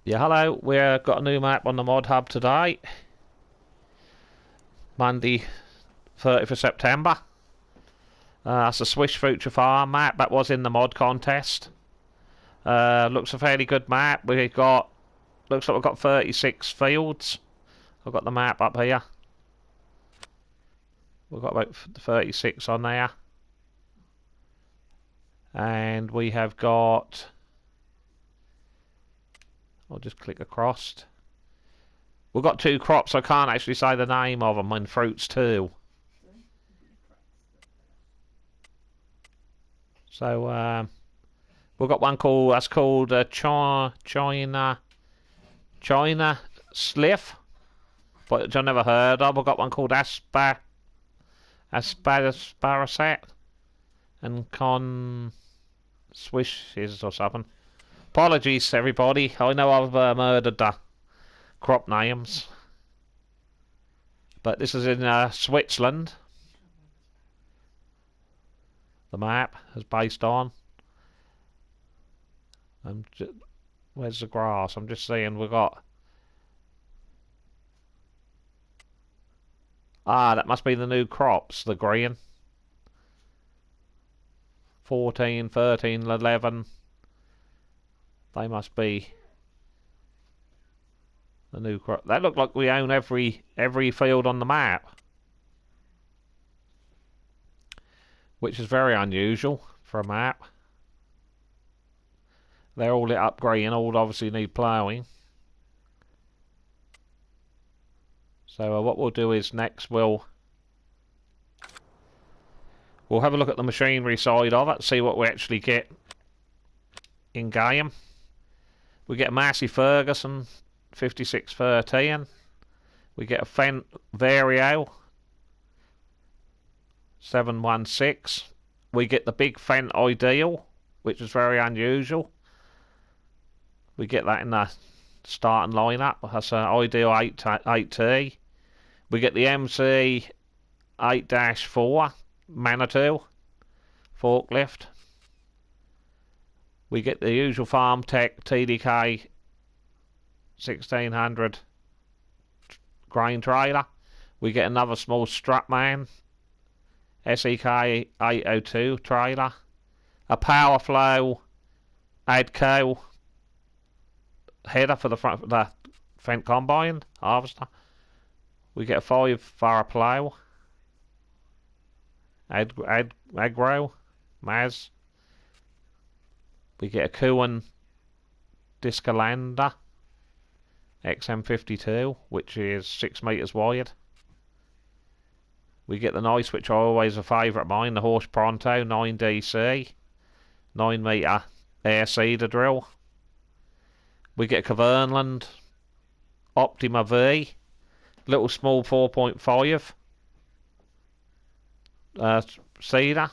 Yeah, hello. We've got a new map on the mod hub today. Monday, 30th of September. That's a Swish Future Farm map that was in the mod contest. Looks a fairly good map. Looks like we've got 36 fields. I've got the map up here. We've got about 36 on there. And we have got... I'll just click across. We've got 2 crops. I can't actually say the name of them, and fruits too. So we've got one that's called China Sliff, but I've never heard of. We've got one called Asparaset and Con Swishes or something. Apologies, everybody. I know I've murdered the crop names, but this is in Switzerland. The map is based on. Where's the grass? I'm just seeing we've got. That must be the new crops, the green. 14, 13, 11. They must be the new crop. That look like we own every field on the map, which is very unusual for a map. They're all lit up green, all obviously need ploughing. So what we'll do is next we'll have a look at the machinery side of it, see what we actually get in game. We get a Massey Ferguson 5613. We get a Fendt Vario 716. We get the big Fendt Ideal, which is very unusual. We get that in the starting lineup. That's an Ideal 8T. We get the MC 8-4 Manitou forklift. We get the usual Farm Tech TDK 1600 grain trailer. We get another small Strutman SEK 802 trailer. A Powerflow Adco header for the front of the Fendt combine harvester. We get a 5-furrow plough. Agro Maz. We get a Kuhn Discalander XM52, which is 6 metres wide. We get the nice, which are always a favourite of mine, the Horse Pronto 9DC 9 metre air seeder drill. We get a Kavernland Optima V, little small 4.5 seeder.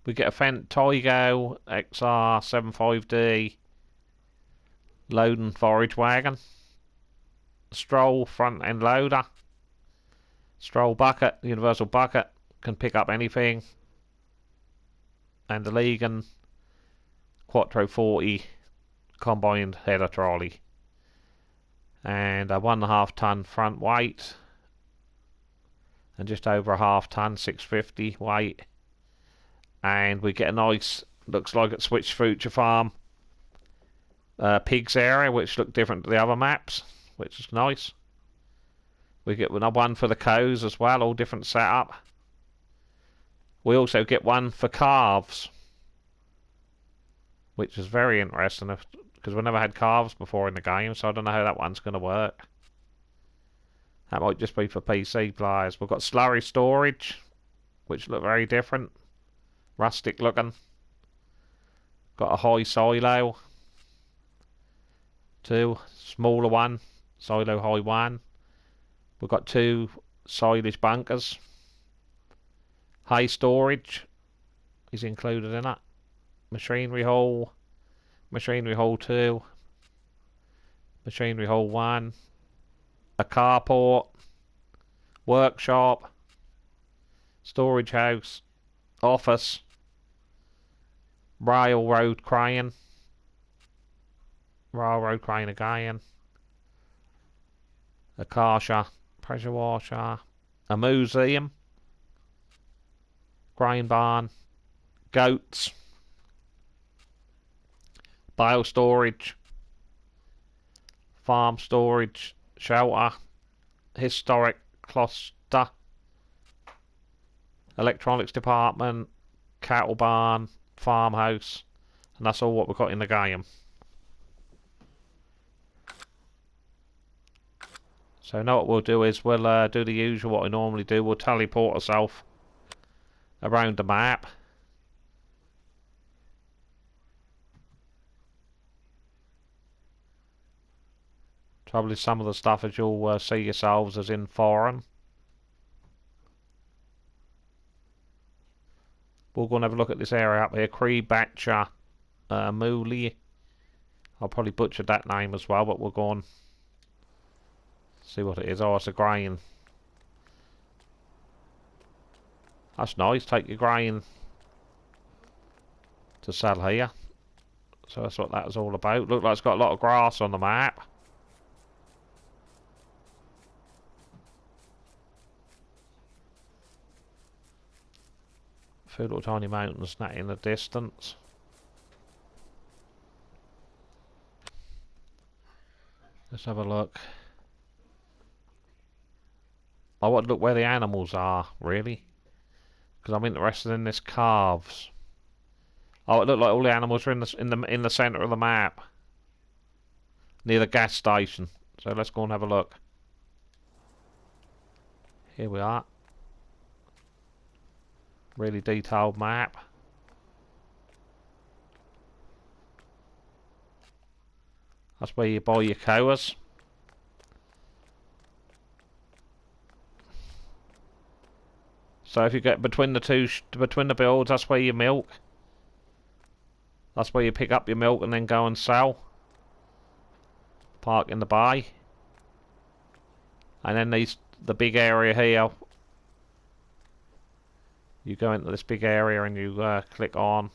We get a Fendt Tygo XR75D load and forage wagon. Stroll front end loader. Stroll bucket, universal bucket, can pick up anything. And the Legan Quattro 40 combined header trolley. And a 1.5 ton front weight. And just over a half ton, 650 weight. And we get a nice, looks like it's Switch Future Farm pigs area, which look different to the other maps, which is nice. We get one for the cows as well, all different setup. We also get one for calves, which is very interesting because we've never had calves before in the game, so I don't know how that one's going to work. That might just be for PC players. We've got slurry storage, which look very different. Rustic looking. Got a high silo. 2 smaller one. Silo high 1. We've got 2 silage bunkers. Hay storage is included in it. Machinery hole. Machinery hole 2. Machinery hole 1. A carport. Workshop. Storage house. Office. Railroad crane. Railroad crane again. A kasha. Pressure washer. A museum. Grain barn. Goats. Bio storage. Farm storage. Shelter. Historic cluster. Electronics department. Cattle barn. Farmhouse. And that's all what we've got in the game. So now what we'll do is we'll do the usual what I normally do. We'll teleport ourselves around the map. Trouble is some of the stuff as you'll see yourselves as in foreign. We'll go and have a look at this area up here. Creebatcher Mooley. I'll probably butcher that name as well, but we'll go and see what it is. Oh, it's a grain. That's nice. Take your grain to sell here. So that's what that was all about. Look like it's got a lot of grass on the map. A few little tiny mountains that in the distance. Let's have a look. I want to look where the animals are, really. Because I'm interested in this calves. Oh, it looked like all the animals are in the centre of the map. Near the gas station. So let's go and have a look. Here we are. Really detailed map. That's where you buy your cows. So if you get between the builds, that's where you milk. That's where you pick up your milk and then go and sell. Park in the bay. And then the big area here. You go into this big area and you click on.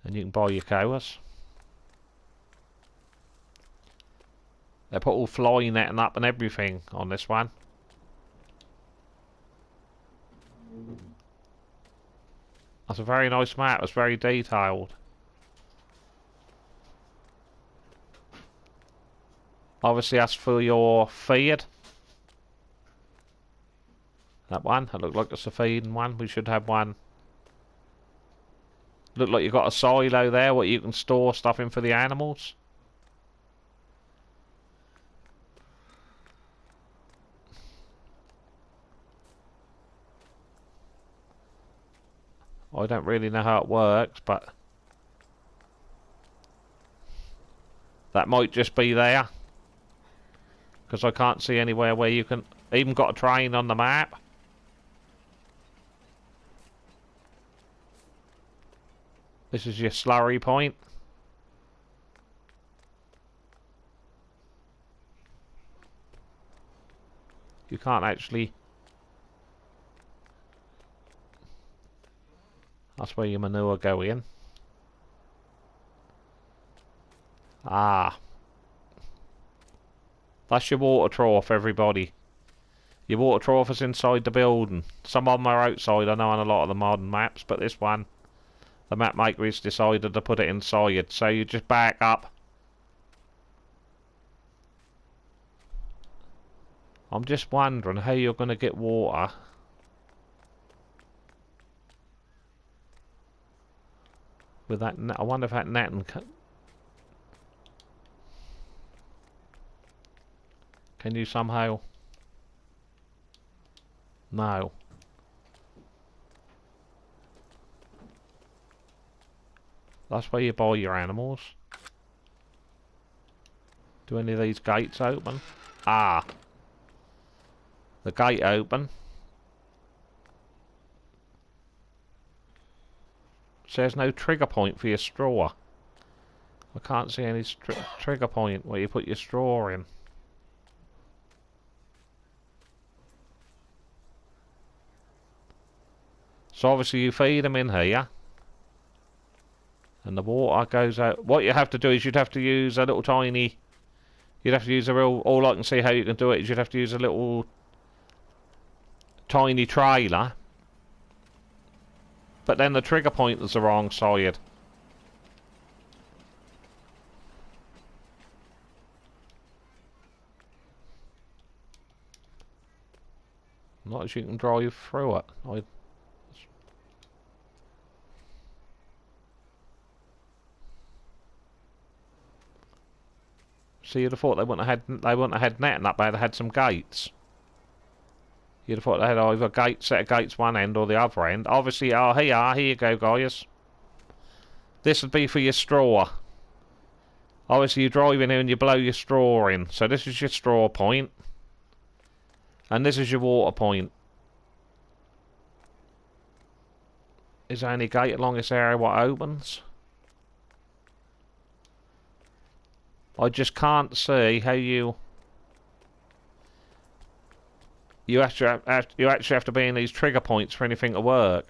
And you can buy your cows. They put all fly netting up and everything on this one. That's a very nice map. It's very detailed. Obviously that's for your feed. That one. That looked like it's a feeding one. We should have one. Look like you've got a silo there where you can store stuff in for the animals. I don't really know how it works, but that might just be there. Because I can't see anywhere where you can... Even got a train on the map. This is your slurry point. You can't actually... That's where your manure go in. Ah. That's your water trough, everybody. Your water trough is inside the building. Some of them are outside, I know, on a lot of the modern maps, but this one, the map maker has decided to put it inside. So you just back up. I'm just wondering how you're going to get water. With that net. I wonder if that netting can you somehow... No. That's where you buy your animals. Do any of these gates open? Ah. The gate open. Says no trigger point for your straw. I can't see any trigger point where you put your straw in. So obviously you feed them in here. And the water goes out. What you have to do is you'd have to use a little tiny... You'd have to use a real... All I can see how you can do it is you'd have to use a little tiny trailer. But then the trigger pointer's the wrong side. Not as you can drive through it. See, you'd have thought they wouldn't have had netting up there. They had some gates. You'd have thought they had either a set of gates one end or the other end. Obviously, oh, here you go, guys. This would be for your straw. Obviously, you drive in here and you blow your straw in. So this is your straw point. And this is your water point. Is there any gate along this area what opens? I just can't see how you actually have to be in these trigger points for anything to work.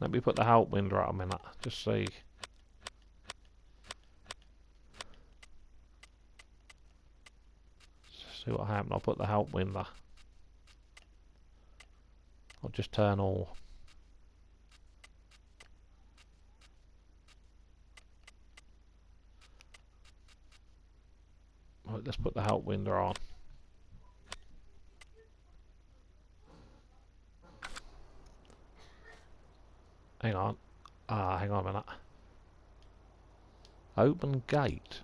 Let me put the help window out a minute, just see. See what happened. I'll put the help window. I'll just turn all. Right, let's put the help window on. Hang on. Hang on a minute. Open gate.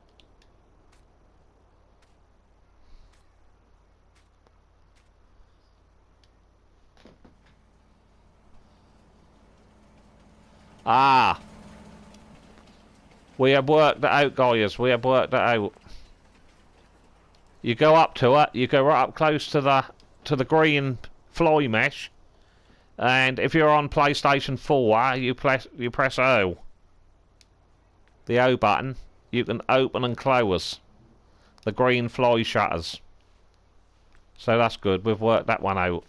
We have worked it out, guys. We have worked it out. You go up to it. You go right up close to the green fly mesh, and if you're on PlayStation 4, you press O. The O button. You can open and close the green fly shutters. So that's good. We've worked that one out.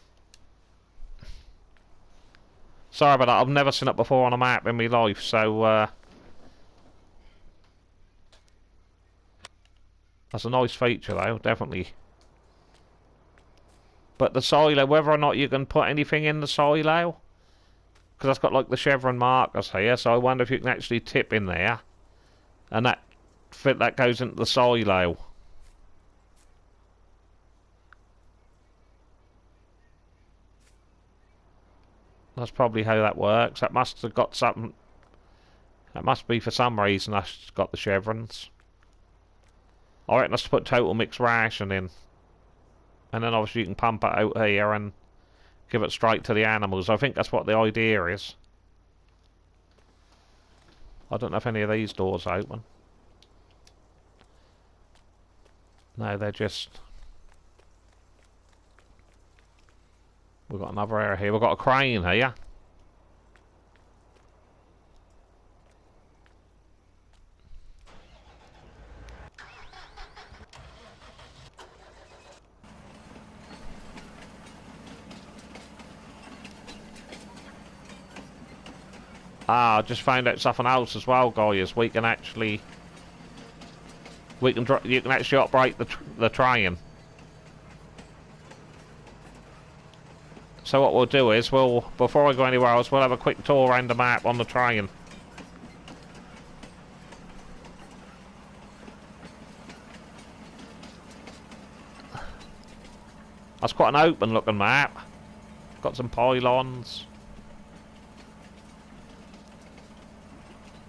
Sorry about that. I've never seen it before on a map in my life, so that's a nice feature though, definitely. But the silo, whether or not you can put anything in the silo, because that's got like the chevron markers here, so I wonder if you can actually tip in there, and that goes into the silo. That's probably how that works. That must have got something. That must be for some reason that's got the chevrons. I reckon that's to put total mixed ration in. And then obviously you can pump it out here and give it straight to the animals. I think that's what the idea is. I don't know if any of these doors are open. No, they're just... We've got another area here. We've got a crane here. I just found out something else as well, guys. You can actually operate the train. So what we'll do is before I go anywhere else, we'll have a quick tour around the map on the train. That's quite an open looking map. Got some pylons.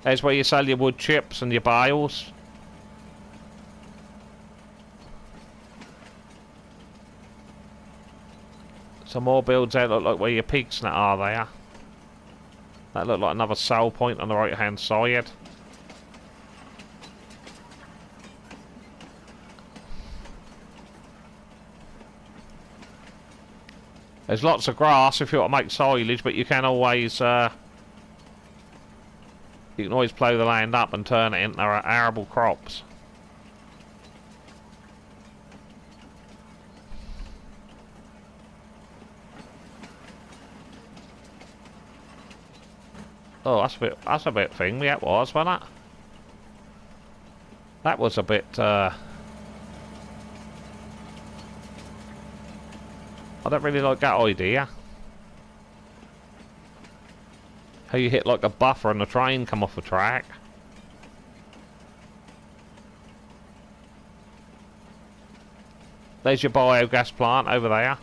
There's where you sell your wood chips and your bales. Some more builds there look like where your pigs are there. That looked like another sell point on the right hand side. There's lots of grass if you want to make silage, but you can always plough the land up and turn it into arable crops. Oh, that's a bit thingy, that was, wasn't it? That was a bit, I don't really like that idea. How you hit like a buffer and the train come off the track. There's your biogas plant over there.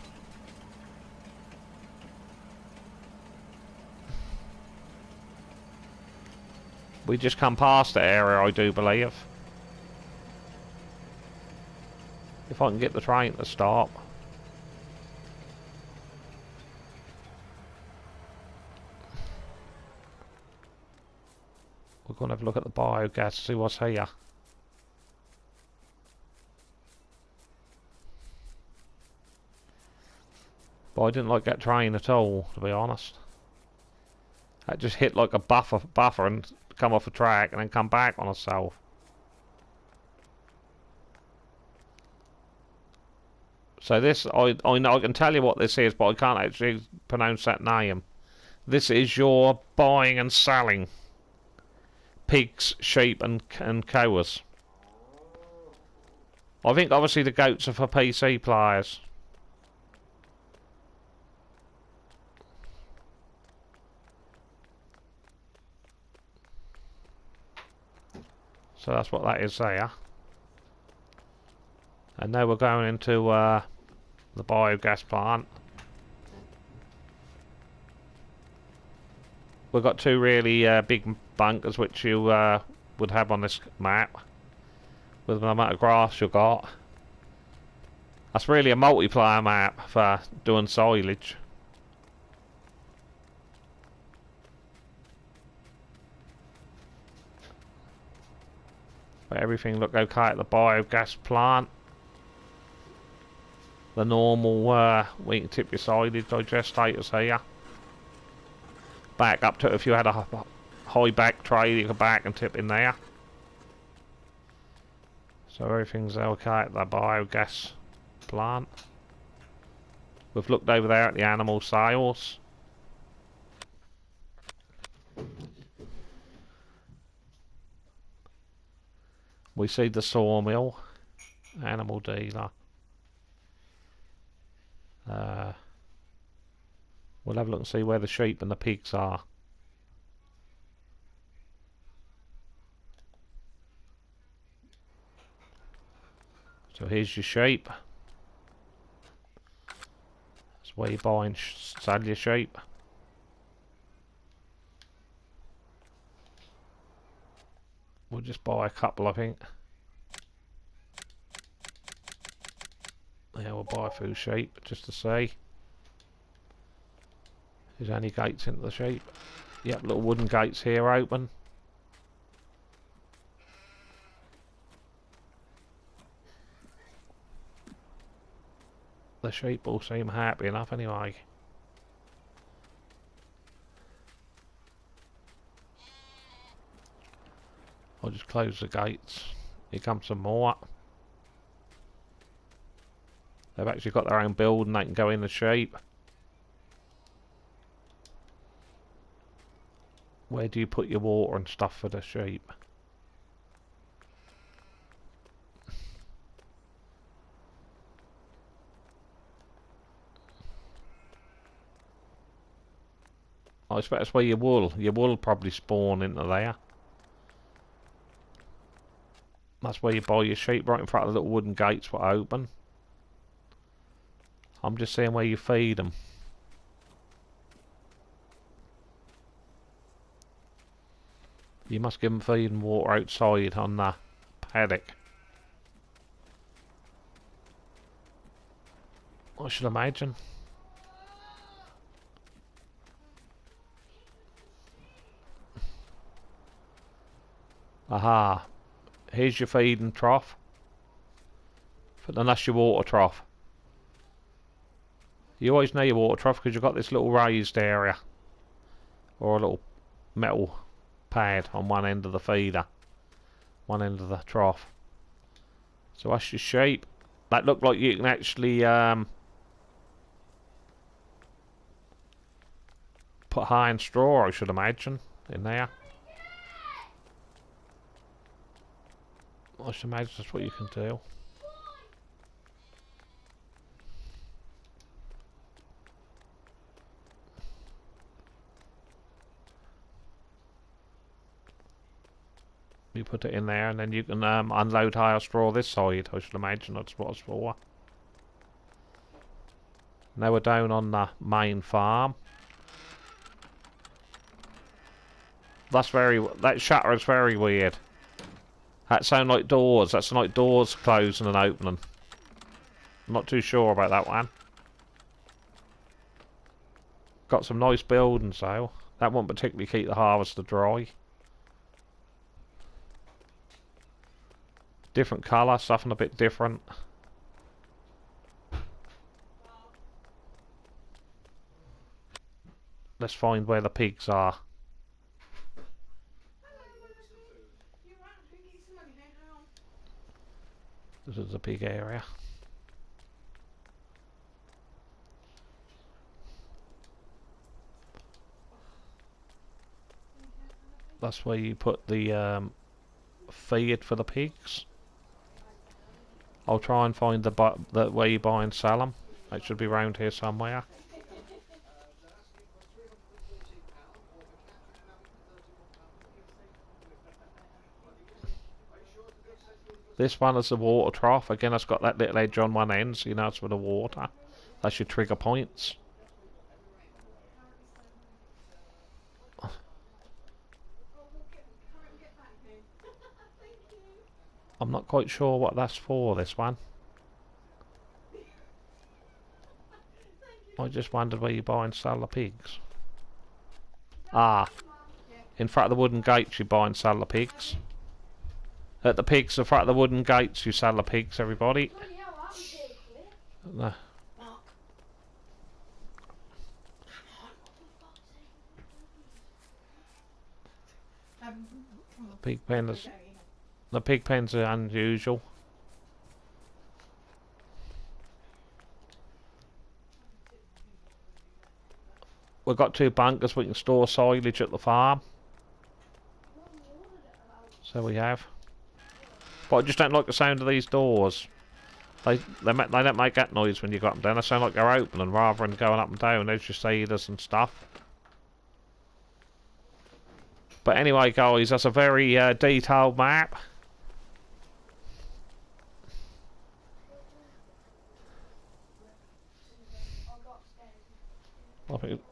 We just come past the area, I do believe. If I can get the train to stop. We're going to have a look at the biogas, see what's here. But I didn't like that train at all, to be honest. That just hit like a buffer and come off the track and then come back on itself. So this, I know, I can tell you what this is, but I can't actually pronounce that name. This is your buying and selling pigs, sheep and cows. I think obviously the goats are for PC players. So that's what that is there. And now we're going into the biogas plant. We've got two really big bunkers which you would have on this map with the amount of grass you've got. That's really a multiplayer map for doing silage. But everything looked okay at the biogas plant. The normal where you can tip your silage digestators here. Back up to it if you had a high back tray you could back and tip in there. So everything's okay at the biogas plant. We've looked over there at the animal sales. We see the sawmill, animal dealer. We'll have a look and see where the sheep and the pigs are. So here's your sheep. That's where you buy and sell your sheep. We'll just buy a couple, I think. Yeah, we'll buy a few sheep just to see. Is there any gates into the sheep? Yep, little wooden gates here open. The sheep all seem happy enough anyway. I'll just close the gates. Here comes some more. They've actually got their own building, they can go in the sheep. Where do you put your water and stuff for the sheep? I expect that's where your wool probably spawn into there. That's where you buy your sheep, right in front of the little wooden gates were open. I'm just seeing where you feed them. You must give them feed and water outside on the paddock. I should imagine. Aha. Here's your feeding trough. And that's your water trough. You always know your water trough because you've got this little raised area. Or a little metal pad on one end of the feeder. One end of the trough. So that's your sheep. That looked like you can actually put hay and straw, I should imagine. in there. I should imagine that's what you can do. You put it in there and then you can unload higher straw this side. I should imagine that's what it's for. Now we're down on the main farm. That shutter is very weird. That sound like doors. That's like doors closing and opening. I'm not too sure about that one. Got some nice buildings though. That won't particularly keep the harvester dry. Different colour, something a bit different. Let's find where the pigs are. This is the pig area. That's where you put the feed for the pigs. I'll try and find the where you buy and sell them. It should be around here somewhere. This one is the water trough. Again, it's got that little edge on one end, so you know it's for the water. That's your trigger points. I'm not quite sure what that's for, this one. I just wondered where you buy and sell the pigs. Ah, in front of the wooden gates you buy and sell the pigs. At the pigs, in front of the wooden gates you sell the pigs, everybody. The pig pens. The pig pens are unusual. We've got 2 bunkers we can store silage at the farm. So we have. But I just don't like the sound of these doors. They don't make that noise when you got them down. They sound like they're opening rather than going up and down. There's your seeders and stuff. But anyway, guys, that's a very detailed map.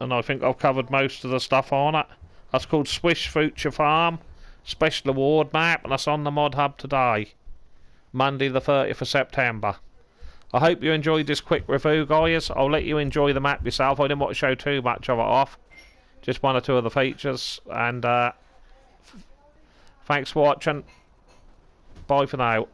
I think I've covered most of the stuff on it. That's called Swish Future Farm Special Award Map, and that's on the Mod Hub today, Monday the 30th of September. I hope you enjoyed this quick review, guys. I'll let you enjoy the map yourself. I didn't want to show too much of it off. Just 1 or 2 of the features. And thanks for watching. Bye for now.